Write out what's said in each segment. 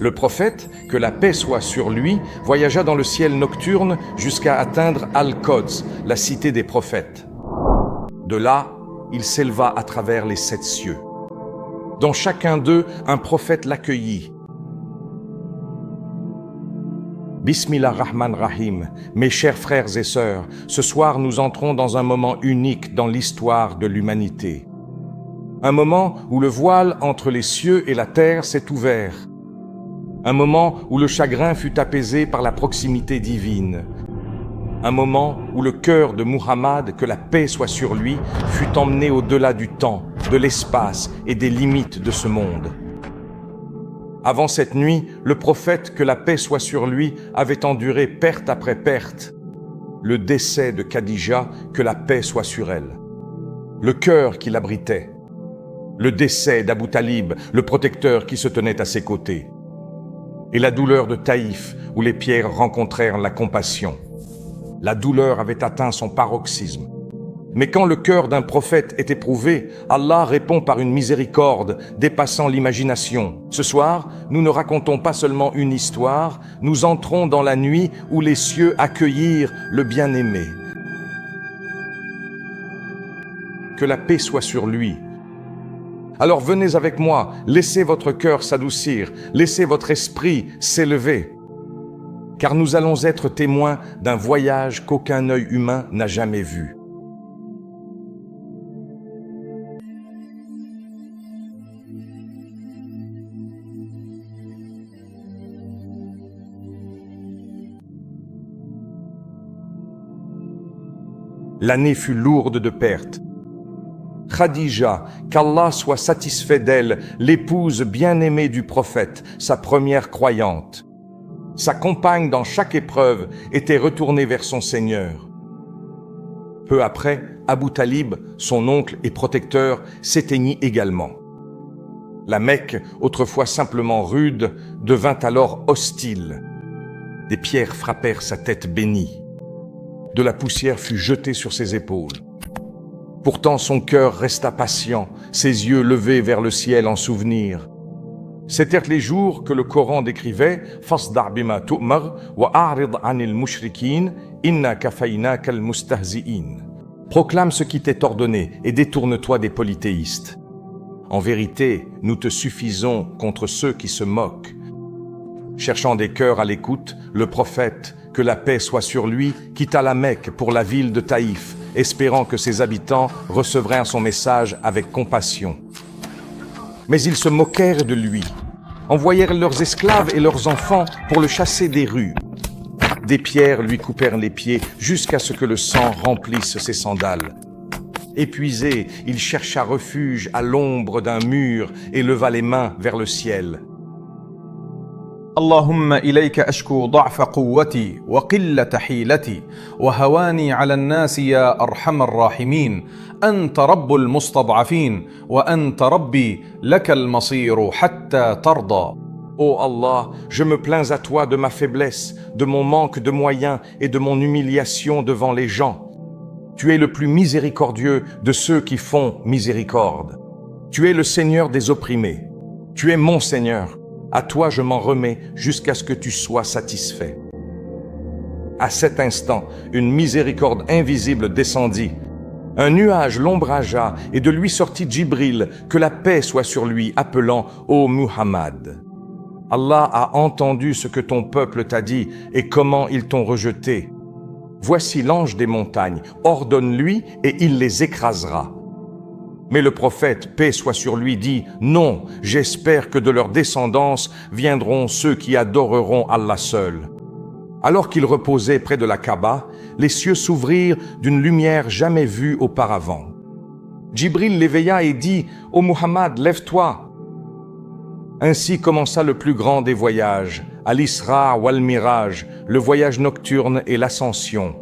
Le prophète, que la paix soit sur lui, voyagea dans le ciel nocturne jusqu'à atteindre Al-Quds, la cité des prophètes. De là, il s'éleva à travers les 7 cieux. Dans chacun d'eux, un prophète l'accueillit. Bismillahirrahmanirrahim, mes chers frères et sœurs, ce soir nous entrons dans un moment unique dans l'histoire de l'humanité. Un moment où le voile entre les cieux et la terre s'est ouvert. Un moment où le chagrin fut apaisé par la proximité divine. Un moment où le cœur de Muhammad, que la paix soit sur lui, fut emmené au-delà du temps, de l'espace et des limites de ce monde. Avant cette nuit, le prophète, que la paix soit sur lui, avait enduré perte après perte. Le décès de Khadija, que la paix soit sur elle. Le cœur qui l'abritait. Le décès d'Abu Talib, le protecteur qui se tenait à ses côtés. Et la douleur de Taïf, où les pierres rencontrèrent la compassion. La douleur avait atteint son paroxysme. Mais quand le cœur d'un prophète est éprouvé, Allah répond par une miséricorde dépassant l'imagination. Ce soir, nous ne racontons pas seulement une histoire, nous entrons dans la nuit où les cieux accueillirent le bien-aimé. Que la paix soit sur lui. Alors venez avec moi, laissez votre cœur s'adoucir, laissez votre esprit s'élever. Car nous allons être témoins d'un voyage qu'aucun œil humain n'a jamais vu. L'année fut lourde de pertes. Khadija, qu'Allah soit satisfait d'elle, l'épouse bien-aimée du prophète, sa première croyante. Sa compagne dans chaque épreuve était retournée vers son Seigneur. Peu après, Abu Talib, son oncle et protecteur, s'éteignit également. La Mecque, autrefois simplement rude, devint alors hostile. Des pierres frappèrent sa tête bénie. De la poussière fut jetée sur ses épaules. Pourtant son cœur resta patient, ses yeux levés vers le ciel en souvenir. C'étaient les jours que le Coran décrivait « Fasda' bima tu'mar wa a'rid 'anil mushrikin inna kafaynaka al-mustahzi'in » Proclame ce qui t'est ordonné et détourne-toi des polythéistes. En vérité, nous te suffisons contre ceux qui se moquent. Cherchant des cœurs à l'écoute, le prophète, que la paix soit sur lui, quitta la Mecque pour la ville de Taïf, espérant que ses habitants recevraient son message avec compassion. Mais ils se moquèrent de lui, envoyèrent leurs esclaves et leurs enfants pour le chasser des rues. Des pierres lui coupèrent les pieds jusqu'à ce que le sang remplisse ses sandales. Épuisé, il chercha refuge à l'ombre d'un mur et leva les mains vers le ciel. اللهم إليك أشكو ضعف قوتي وقلة حيلتي وهواني على الناس يا أرحم الراحمين أنت رب المستضعفين وأنت ربي لك المصير حتى ترضى. Ô Allah, je me plains à toi de ma faiblesse, de mon manque de moyens et de mon humiliation devant les gens. Tu es le plus miséricordieux de ceux qui font miséricorde. Tu es le Seigneur des opprimés. Tu es mon Seigneur. À toi je m'en remets jusqu'à ce que tu sois satisfait. À cet instant, une miséricorde invisible descendit. Un nuage l'ombragea et de lui sortit Djibril, que la paix soit sur lui, appelant « Ô Muhammad ». Allah a entendu ce que ton peuple t'a dit et comment ils t'ont rejeté. Voici l'ange des montagnes, ordonne-lui et il les écrasera. Mais le prophète, paix soit sur lui, dit « Non, j'espère que de leur descendance viendront ceux qui adoreront Allah seul. » Alors qu'il reposait près de la Kaaba, les cieux s'ouvrirent d'une lumière jamais vue auparavant. Djibril l'éveilla et dit « Ô Muhammad, lève-toi !» Ainsi commença le plus grand des voyages, Al-Isra wal-Miraj, le voyage nocturne et l'ascension.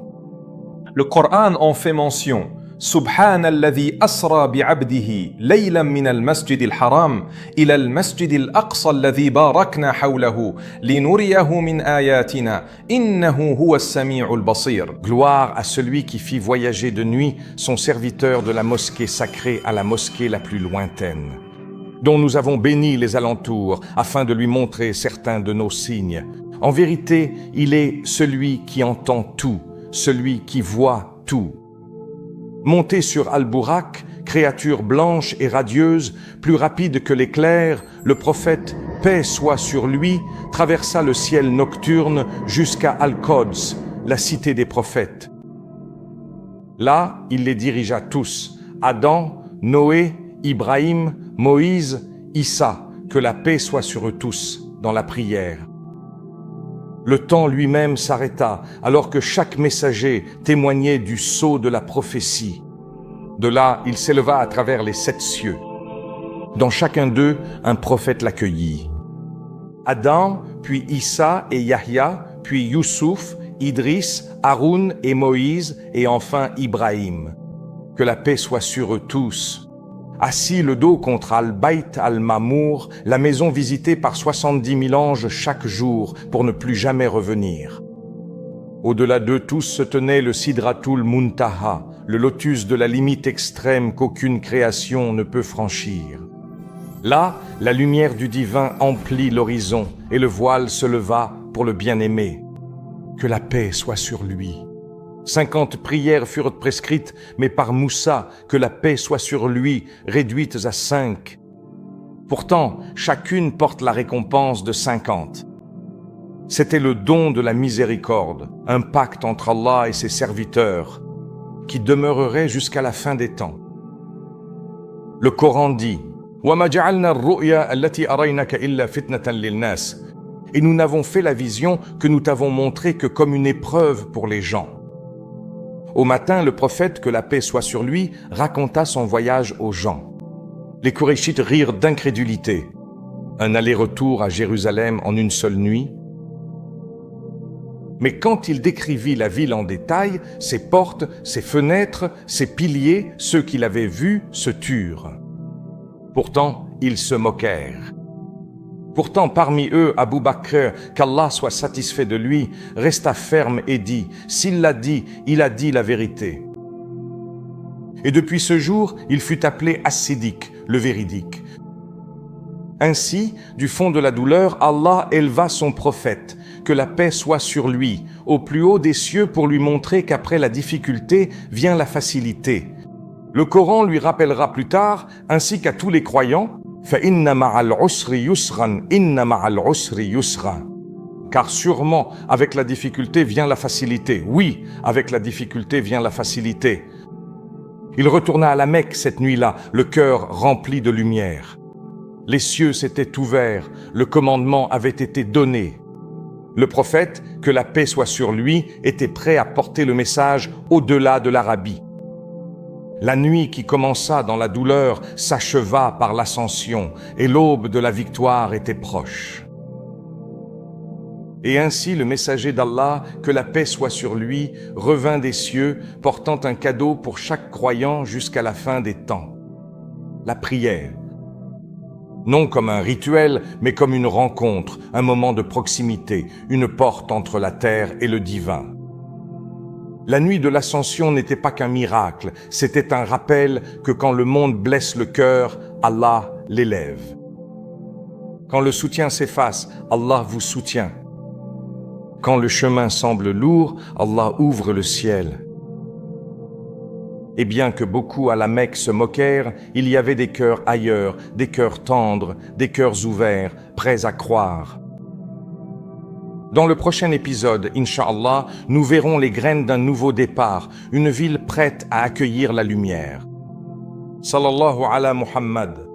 Le Coran en fait mention. سبحان الذي أسرى بعبده ليلا من المسجد الحرام إلى المسجد الأقصى الذي باركنا حوله لنريه من آياتنا إنه هو السميع البصير. Gloire à celui qui fit voyager de nuit son serviteur de la mosquée sacrée à la mosquée la plus lointaine. dont nous avons béni les alentours afin de lui montrer certains de nos signes. En vérité, il est celui qui entend tout, celui qui voit tout. Monté sur Al-Bourak, créature blanche et radieuse, plus rapide que l'éclair, le prophète, paix soit sur lui, traversa le ciel nocturne jusqu'à Al-Quds, la cité des prophètes. Là, il les dirigea tous, Adam, Noé, Ibrahim, Moïse, Issa, que la paix soit sur eux tous, dans la prière. Le temps lui-même s'arrêta, alors que chaque messager témoignait du sceau de la prophétie. De là, il s'éleva à travers les 7 cieux. Dans chacun d'eux, un prophète l'accueillit. Adam, puis Issa et Yahya, puis Youssouf, Idriss, Haroun et Moïse, et enfin Ibrahim. Que la paix soit sur eux tous. Assis le dos contre Al-Bayt al-Mamour, la maison visitée par 70 000 anges chaque jour pour ne plus jamais revenir. Au-delà d'eux tous se tenait le Sidratul Muntaha, le lotus de la limite extrême qu'aucune création ne peut franchir. Là, la lumière du divin emplit l'horizon et le voile se leva pour le bien-aimé. Que la paix soit sur lui. 50 prières furent prescrites, mais par Moussa, que la paix soit sur lui, réduites à 5. Pourtant, chacune porte la récompense de 50. C'était le don de la miséricorde, un pacte entre Allah et ses serviteurs, qui demeurerait jusqu'à la fin des temps. Le Coran dit « وَمَا جَعَلْنَا الرُّؤْيَا الَّتِي أَرَيْنَكَ إِلَّا فِتْنَةً لِلنَّاسِ » Et nous n'avons fait la vision que nous t'avons montrée que comme une épreuve pour les gens. Au matin, le prophète, que la paix soit sur lui, raconta son voyage aux gens. Les Qurayshites rirent d'incrédulité. Un aller-retour à Jérusalem en une seule nuit. Mais quand il décrivit la ville en détail, ses portes, ses fenêtres, ses piliers, ceux qui l'avaient vu se turent. Pourtant, ils se moquèrent. Pourtant, parmi eux, Abu Bakr, qu'Allah soit satisfait de lui, resta ferme et dit, s'il l'a dit, il a dit la vérité. Et depuis ce jour, il fut appelé As-Siddiq, le véridique. Ainsi, du fond de la douleur, Allah éleva son prophète, que la paix soit sur lui, au plus haut des cieux pour lui montrer qu'après la difficulté vient la facilité. Le Coran lui rappellera plus tard, ainsi qu'à tous les croyants, فَإِنَّ مَعَ الْعُسْرِ يُسْرًا إِنَّ مَعَ الْعُسْرِ يُسْرًا. Car sûrement, avec la difficulté vient la facilité. Oui, avec la difficulté vient la facilité. Il retourna à la Mecque cette nuit-là, le cœur rempli de lumière. Les cieux s'étaient ouverts, le commandement avait été donné. Le prophète, que la paix soit sur lui, était prêt à porter le message au-delà de l'Arabie. La nuit qui commença dans la douleur s'acheva par l'ascension et l'aube de la victoire était proche. Et ainsi le messager d'Allah, que la paix soit sur lui, revint des cieux, portant un cadeau pour chaque croyant jusqu'à la fin des temps. La prière. Non comme un rituel, mais comme une rencontre, un moment de proximité, une porte entre la terre et le divin. La nuit de l'ascension n'était pas qu'un miracle, c'était un rappel que quand le monde blesse le cœur, Allah l'élève. Quand le soutien s'efface, Allah vous soutient. Quand le chemin semble lourd, Allah ouvre le ciel. Et bien que beaucoup à la Mecque se moquèrent, il y avait des cœurs ailleurs, des cœurs tendres, des cœurs ouverts, prêts à croire. Dans le prochain épisode, Inch'Allah, nous verrons les graines d'un nouveau départ, une ville prête à accueillir la lumière. Sallallahu ala Muhammad.